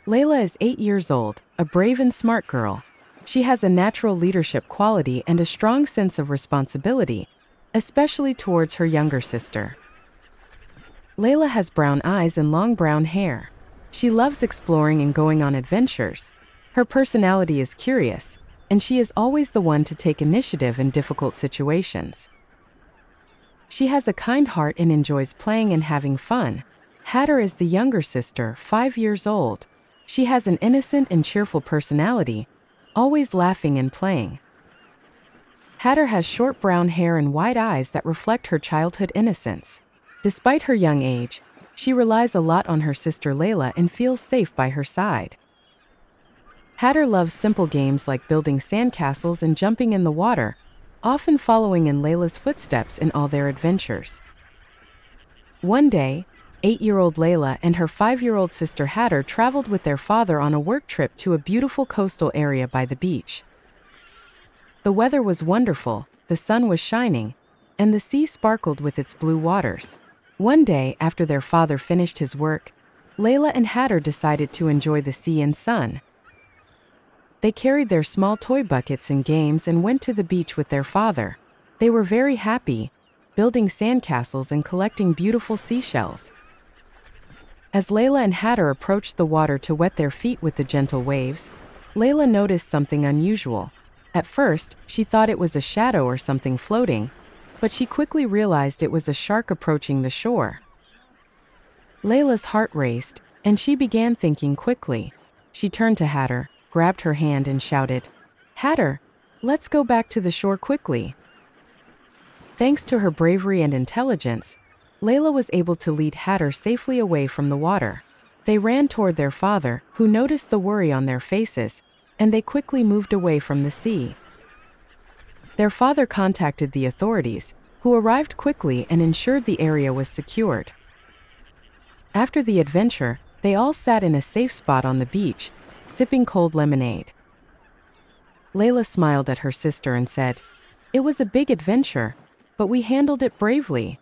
Layla is 8 years old, a brave and smart girl. She has a natural leadership quality and a strong sense of responsibility, especially towards her younger sister. Layla has brown eyes and long brown hair. She loves exploring and going on adventures. Her personality is curious, and she is always the one to take initiative in difficult situations. She has a kind heart and enjoys playing and having fun. Hatter is the younger sister, 5 years old. She has an innocent and cheerful personality, always laughing and playing. Hatter has short brown hair and wide eyes that reflect her childhood innocence. Despite her young age, she relies a lot on her sister Layla and feels safe by her side. Hatter loves simple games like building sandcastles and jumping in the water, often following in Layla's footsteps in all their adventures. One day, 8-year-old Layla and her 5-year-old sister Hatter traveled with their father on a work trip to a beautiful coastal area by the beach. The weather was wonderful, the sun was shining, and the sea sparkled with its blue waters. One day, after their father finished his work, Layla and Hatter decided to enjoy the sea and sun. They carried their small toy buckets and games and went to the beach with their father. They were very happy, building sandcastles and collecting beautiful seashells. As Layla and Hatter approached the water to wet their feet with the gentle waves, Layla noticed something unusual. At first, she thought it was a shadow or something floating, but she quickly realized it was a shark approaching the shore. Layla's heart raced, and she began thinking quickly. She turned to Hatter, grabbed her hand and shouted, "Hatter, let's go back to the shore quickly." Thanks to her bravery and intelligence, Layla was able to lead Hatter safely away from the water. They ran toward their father, who noticed the worry on their faces, and they quickly moved away from the sea. Their father contacted the authorities, who arrived quickly and ensured the area was secured. After the adventure, they all sat in a safe spot on the beach, sipping cold lemonade. Layla smiled at her sister and said, "It was a big adventure, but we handled it bravely."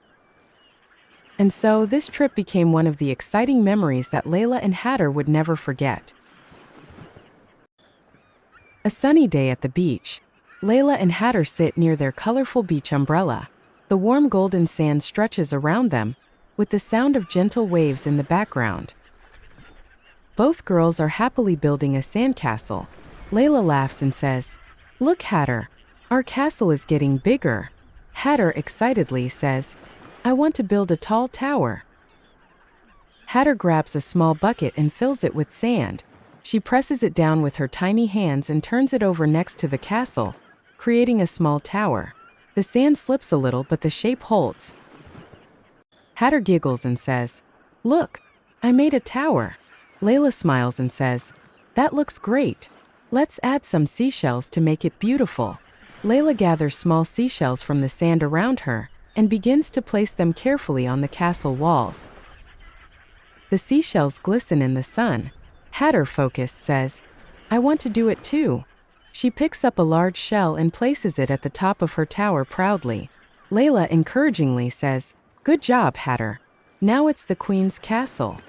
And so this trip became one of the exciting memories that Layla and Hatter would never forget. A sunny day at the beach, Layla and Hatter sit near their colorful beach umbrella. The warm golden sand stretches around them, with the sound of gentle waves in the background. Both girls are happily building a sandcastle. Layla laughs and says, "Look, Hatter, our castle is getting bigger." Hatter excitedly says, "I want to build a tall tower." Hatter grabs a small bucket and fills it with sand. She presses it down with her tiny hands and turns it over next to the castle, creating a small tower. The sand slips a little, but the shape holds. Hatter giggles and says, "Look, I made a tower." Layla smiles and says, "That looks great. Let's add some seashells to make it beautiful." Layla gathers small seashells from the sand around her and begins to place them carefully on the castle walls. The seashells glisten in the sun. Hatter, focused, says, "I want to do it too." She picks up a large shell and places it at the top of her tower proudly. Layla encouragingly says, "Good job, Hatter. Now it's the Queen's castle."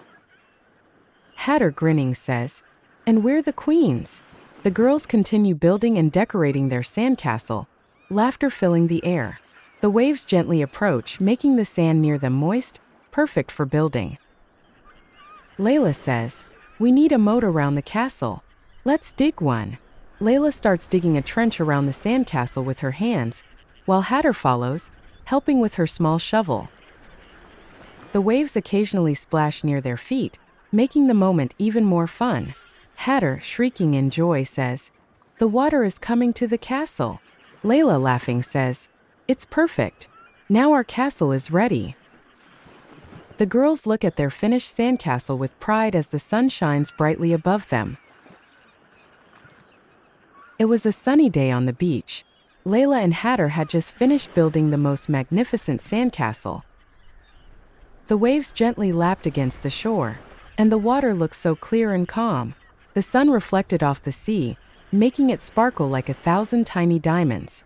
Hatter, grinning, says, "And we're the queens." The girls continue building and decorating their sandcastle, laughter filling the air. The waves gently approach, making the sand near them moist, perfect for building. Layla says, "We need a moat around the castle. Let's dig one." Layla starts digging a trench around the sandcastle with her hands, while Hatter follows, helping with her small shovel. The waves occasionally splash near their feet, making the moment even more fun. Hatter, shrieking in joy, says, "The water is coming to the castle." Layla, laughing, says, "It's perfect. Now our castle is ready." The girls look at their finished sandcastle with pride as the sun shines brightly above them. It was a sunny day on the beach. Layla and Hatter had just finished building the most magnificent sandcastle. The waves gently lapped against the shore, and the water looked so clear and calm. The sun reflected off the sea, making it sparkle like 1,000 tiny diamonds.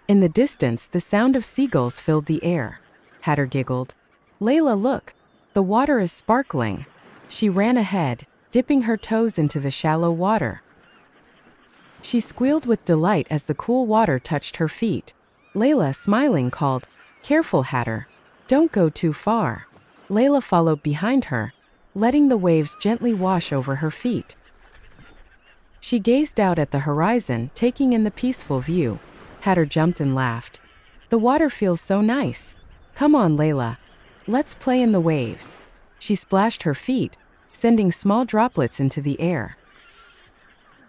In the distance, the sound of seagulls filled the air. Hatter giggled. "Layla, look, the water is sparkling." She ran ahead, dipping her toes into the shallow water. She squealed with delight as the cool water touched her feet. Layla, smiling, called, "Careful, Hatter. Don't go too far." Layla followed behind her, letting the waves gently wash over her feet. She gazed out at the horizon, taking in the peaceful view. Hatter jumped and laughed. "The water feels so nice. Come on, Layla. Let's play in the waves." She splashed her feet, sending small droplets into the air.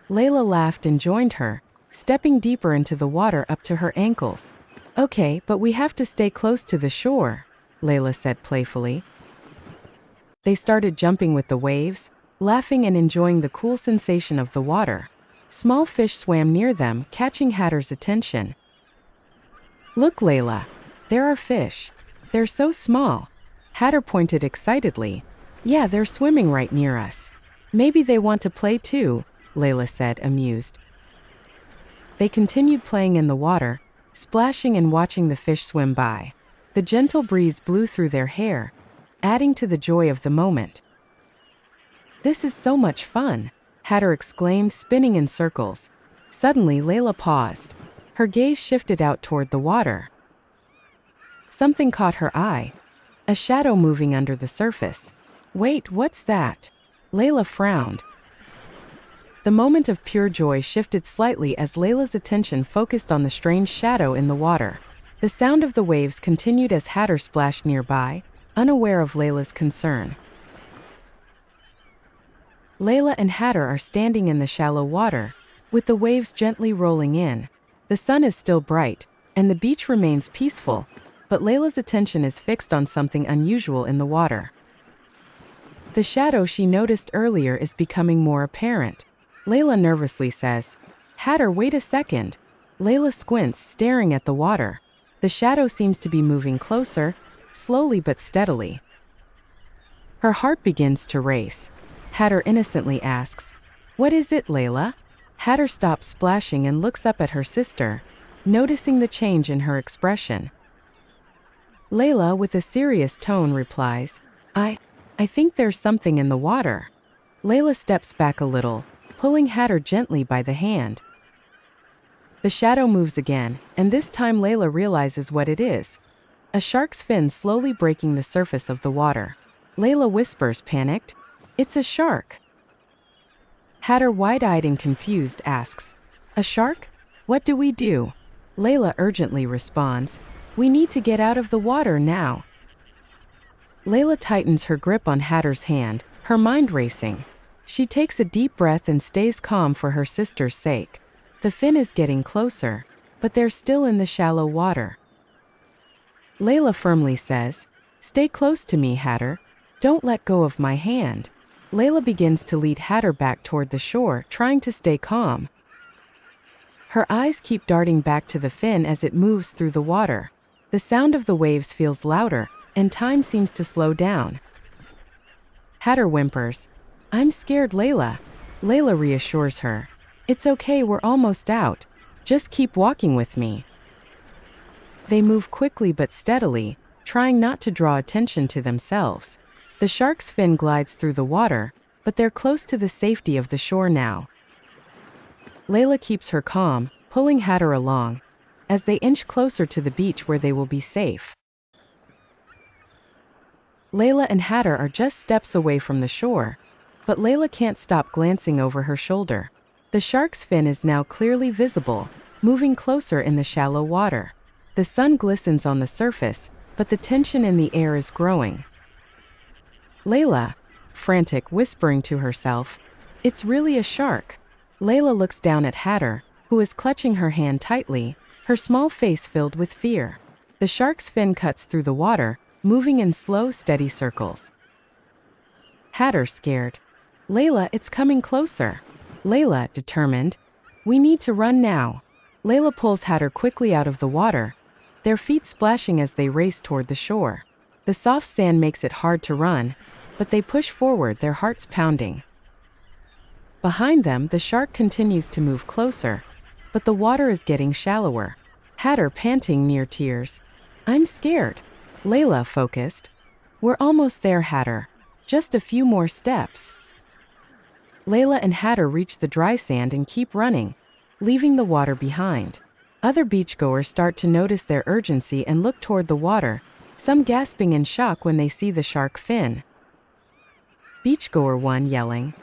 Layla laughed and joined her, stepping deeper into the water up to her ankles. "Okay, but we have to stay close to the shore," Layla said playfully. They started jumping with the waves, laughing and enjoying the cool sensation of the water. Small fish swam near them, catching Hatter's attention. "Look, Layla. There are fish. They're so small." Hatter pointed excitedly. "Yeah, they're swimming right near us. Maybe they want to play too," Layla said, amused. They continued playing in the water, splashing and watching the fish swim by. The gentle breeze blew through their hair, adding to the joy of the moment. "This is so much fun," Hatter exclaimed, spinning in circles. Suddenly, Layla paused. Her gaze shifted out toward the water. Something caught her eye. A shadow moving under the surface. "Wait, what's that?" Layla frowned. The moment of pure joy shifted slightly as Layla's attention focused on the strange shadow in the water. The sound of the waves continued as Hatter splashed nearby, unaware of Layla's concern. Layla and Hatter are standing in the shallow water, with the waves gently rolling in. The sun is still bright, and the beach remains peaceful, but Layla's attention is fixed on something unusual in the water. The shadow she noticed earlier is becoming more apparent. Layla nervously says, "Hatter, wait a second." Layla squints, staring at the water. The shadow seems to be moving closer, slowly but steadily. Her heart begins to race. Hatter innocently asks, "What is it, Layla?" Hatter stops splashing and looks up at her sister, noticing the change in her expression. Layla, with a serious tone, replies, I think there's something in the water." Layla steps back a little, pulling Hatter gently by the hand. The shadow moves again, and this time Layla realizes what it is. A shark's fin slowly breaking the surface of the water. Layla whispers, panicked, "It's a shark." Hatter, wide-eyed and confused, asks, "A shark? What do we do?" Layla urgently responds, "We need to get out of the water now." Layla tightens her grip on Hatter's hand, her mind racing. She takes a deep breath and stays calm for her sister's sake. The fin is getting closer, but they're still in the shallow water. Layla firmly says, "Stay close to me, Hatter. Don't let go of my hand." Layla begins to lead Hatter back toward the shore, trying to stay calm. Her eyes keep darting back to the fin as it moves through the water. The sound of the waves feels louder, and time seems to slow down. Hatter whimpers, "I'm scared, Layla." Layla reassures her, "It's okay, we're almost out. Just keep walking with me." They move quickly but steadily, trying not to draw attention to themselves. The shark's fin glides through the water, but they're close to the safety of the shore now. Layla keeps her calm, pulling Hatter along, as they inch closer to the beach where they will be safe. Layla and Hatter are just steps away from the shore, but Layla can't stop glancing over her shoulder. The shark's fin is now clearly visible, moving closer in the shallow water. The sun glistens on the surface, but the tension in the air is growing. Layla, frantic, whispering to herself, "It's really a shark." Layla looks down at Hatter, who is clutching her hand tightly, her small face filled with fear. The shark's fin cuts through the water, moving in slow, steady circles. Hatter, scared, "Layla, it's coming closer." Layla, determined, "We need to run now." Layla pulls Hatter quickly out of the water, their feet splashing as they race toward the shore. The soft sand makes it hard to run, but they push forward, their hearts pounding. Behind them, the shark continues to move closer, but the water is getting shallower. Hatter, panting near tears, "I'm scared." Layla, focused, "We're almost there, Hatter. Just a few more steps." Layla and Hatter reach the dry sand and keep running, leaving the water behind. Other beachgoers start to notice their urgency and look toward the water, some gasping in shock when they see the shark fin. Beachgoer 1 yelling,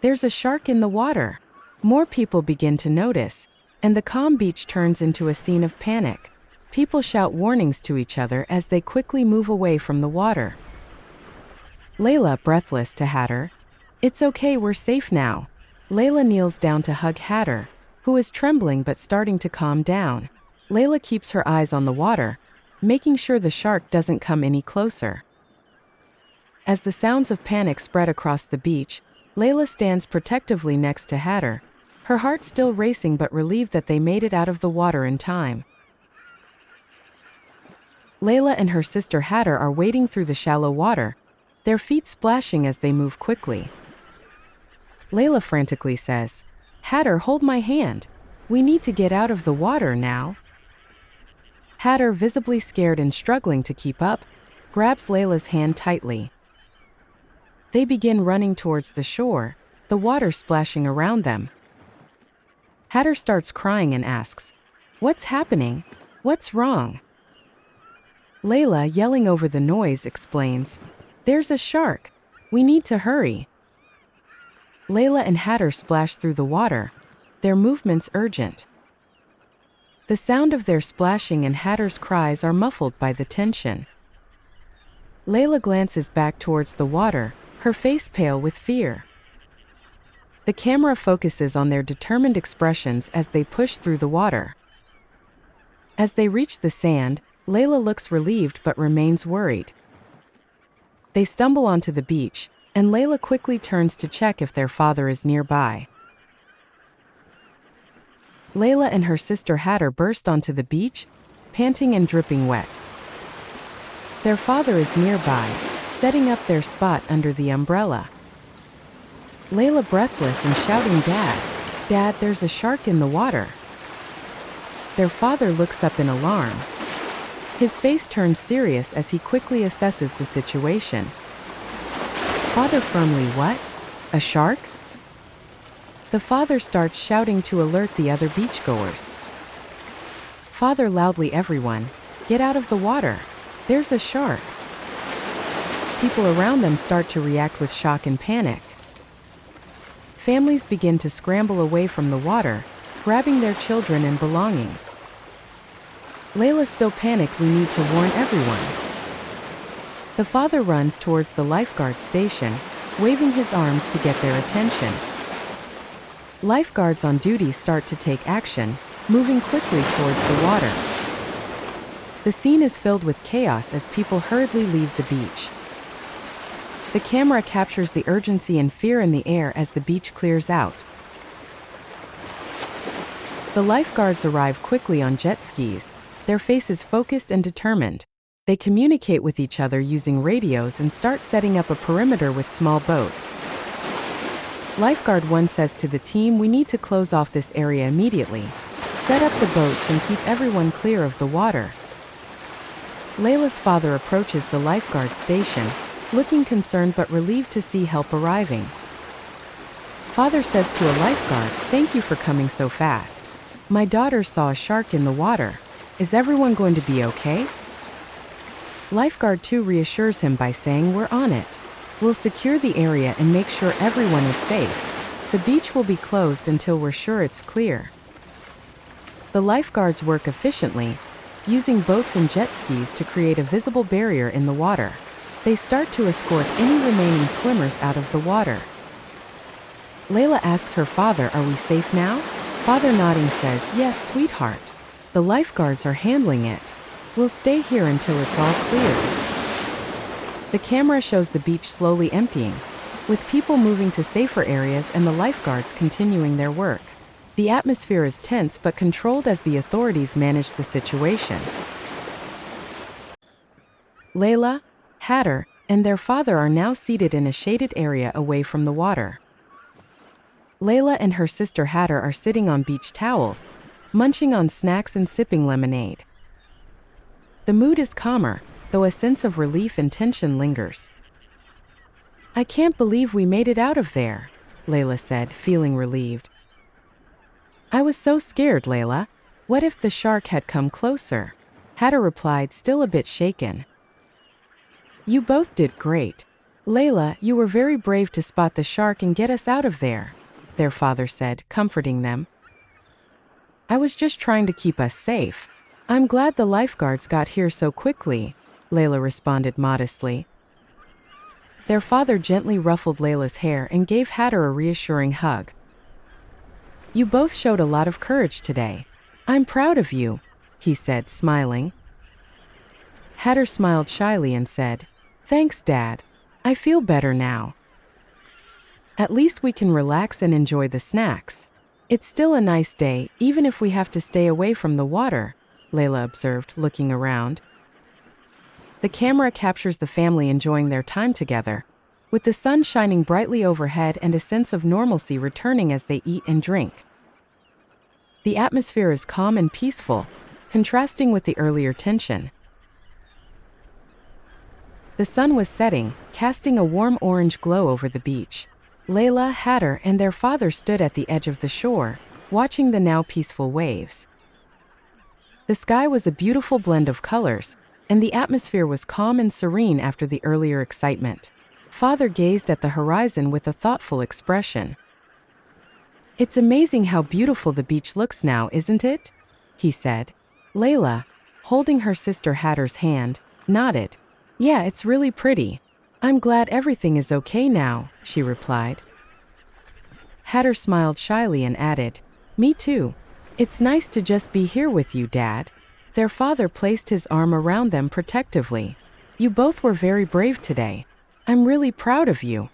"There's a shark in the water!" More people begin to notice, and the calm beach turns into a scene of panic. People shout warnings to each other as they quickly move away from the water. Layla, breathless, to Hatter, "It's okay, we're safe now." Layla kneels down to hug Hatter, who is trembling but starting to calm down. Layla keeps her eyes on the water, making sure the shark doesn't come any closer. As the sounds of panic spread across the beach, Layla stands protectively next to Hatter, her heart still racing but relieved that they made it out of the water in time. Layla and her sister Hatter are wading through the shallow water, their feet splashing as they move quickly. Layla frantically says, "Hatter, hold my hand. We need to get out of the water now." Hatter, visibly scared and struggling to keep up, grabs Layla's hand tightly. They begin running towards the shore, the water splashing around them. Hatter starts crying and asks, "What's happening? What's wrong?" Layla, yelling over the noise, explains, "There's a shark. We need to hurry." Layla and Hatter splash through the water, their movements urgent. The sound of their splashing and Hatter's cries are muffled by the tension. Layla glances back towards the water, her face pale with fear. The camera focuses on their determined expressions as they push through the water. As they reach the sand, Layla looks relieved but remains worried. They stumble onto the beach, and Layla quickly turns to check if their father is nearby. Layla and her sister Hatter burst onto the beach, panting and dripping wet. Their father is nearby, setting up their spot under the umbrella. Layla, breathless and shouting, "Dad! Dad, there's a shark in the water!" Their father looks up in alarm. His face turns serious as he quickly assesses the situation. Father firmly, "What? A shark?" The father starts shouting to alert the other beachgoers. Father loudly, "Everyone, get out of the water! There's a shark!" People around them start to react with shock and panic. Families begin to scramble away from the water, grabbing their children and belongings. Layla, still panicked, "We need to warn everyone." The father runs towards the lifeguard station, waving his arms to get their attention. Lifeguards on duty start to take action, moving quickly towards the water. The scene is filled with chaos as people hurriedly leave the beach. The camera captures the urgency and fear in the air as the beach clears out. The lifeguards arrive quickly on jet skis, their faces focused and determined. They communicate with each other using radios and start setting up a perimeter with small boats. Lifeguard 1 says to the team, "We need to close off this area immediately. Set up the boats and keep everyone clear of the water." Layla's father approaches the lifeguard station, looking concerned but relieved to see help arriving. Father says to a lifeguard, "Thank you for coming so fast. My daughter saw a shark in the water. Is everyone going to be okay?" Lifeguard 2 reassures him by saying, "We're on it. We'll secure the area and make sure everyone is safe. The beach will be closed until we're sure it's clear." The lifeguards work efficiently, using boats and jet skis to create a visible barrier in the water. They start to escort any remaining swimmers out of the water. Layla asks her father, "Are we safe now?" Father, nodding, says, "Yes, sweetheart. The lifeguards are handling it. We'll stay here until it's all clear." The camera shows the beach slowly emptying, with people moving to safer areas and the lifeguards continuing their work. The atmosphere is tense but controlled as the authorities manage the situation. Layla, Hatter, and their father are now seated in a shaded area away from the water. Layla and her sister Hatter are sitting on beach towels, munching on snacks and sipping lemonade. The mood is calmer, though a sense of relief and tension lingers. "I can't believe we made it out of there," Layla said, feeling relieved. I was so scared, Layla. What if the shark had come closer? Hatter replied, still a bit shaken. You both did great. Layla, you were very brave to spot the shark and get us out of there, their father said, comforting them. I was just trying to keep us safe. I'm glad the lifeguards got here so quickly, Layla responded modestly. Their father gently ruffled Layla's hair and gave Hatter a reassuring hug. You both showed a lot of courage today. I'm proud of you, he said, smiling. Hatter smiled shyly and said, Thanks, Dad. I feel better now. At least we can relax and enjoy the snacks. It's still a nice day, even if we have to stay away from the water, Layla observed, looking around. The camera captures the family enjoying their time together, with the sun shining brightly overhead and a sense of normalcy returning as they eat and drink. The atmosphere is calm and peaceful, contrasting with the earlier tension. The sun was setting, casting a warm orange glow over the beach. Layla, Hatter, and their father stood at the edge of the shore, watching the now peaceful waves. The sky was a beautiful blend of colors, and the atmosphere was calm and serene after the earlier excitement. Father gazed at the horizon with a thoughtful expression. It's amazing how beautiful the beach looks now, isn't it? He said. Layla, holding her sister Hatter's hand, nodded. Yeah, it's really pretty. I'm glad everything is okay now, she replied. Hatter smiled shyly and added, Me too. It's nice to just be here with you, Dad. Their father placed his arm around them protectively. You both were very brave today. I'm really proud of you.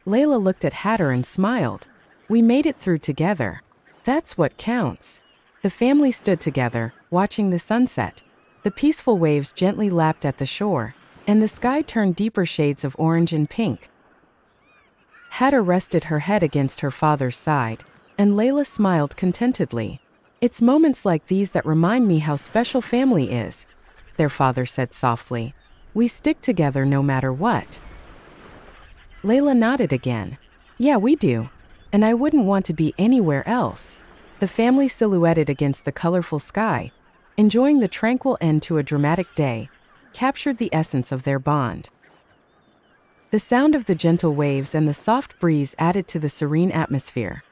Layla looked at Hatter and smiled. We made it through together. That's what counts. The family stood together, watching the sunset. The peaceful waves gently lapped at the shore, and the sky turned deeper shades of orange and pink. Hatter rested her head against her father's side, and Layla smiled contentedly. It's moments like these that remind me how special family is, their father said softly. We stick together no matter what. Layla nodded again. Yeah, we do. And I wouldn't want to be anywhere else. The family silhouetted against the colorful sky, enjoying the tranquil end to a dramatic day, captured the essence of their bond. The sound of the gentle waves and the soft breeze added to the serene atmosphere.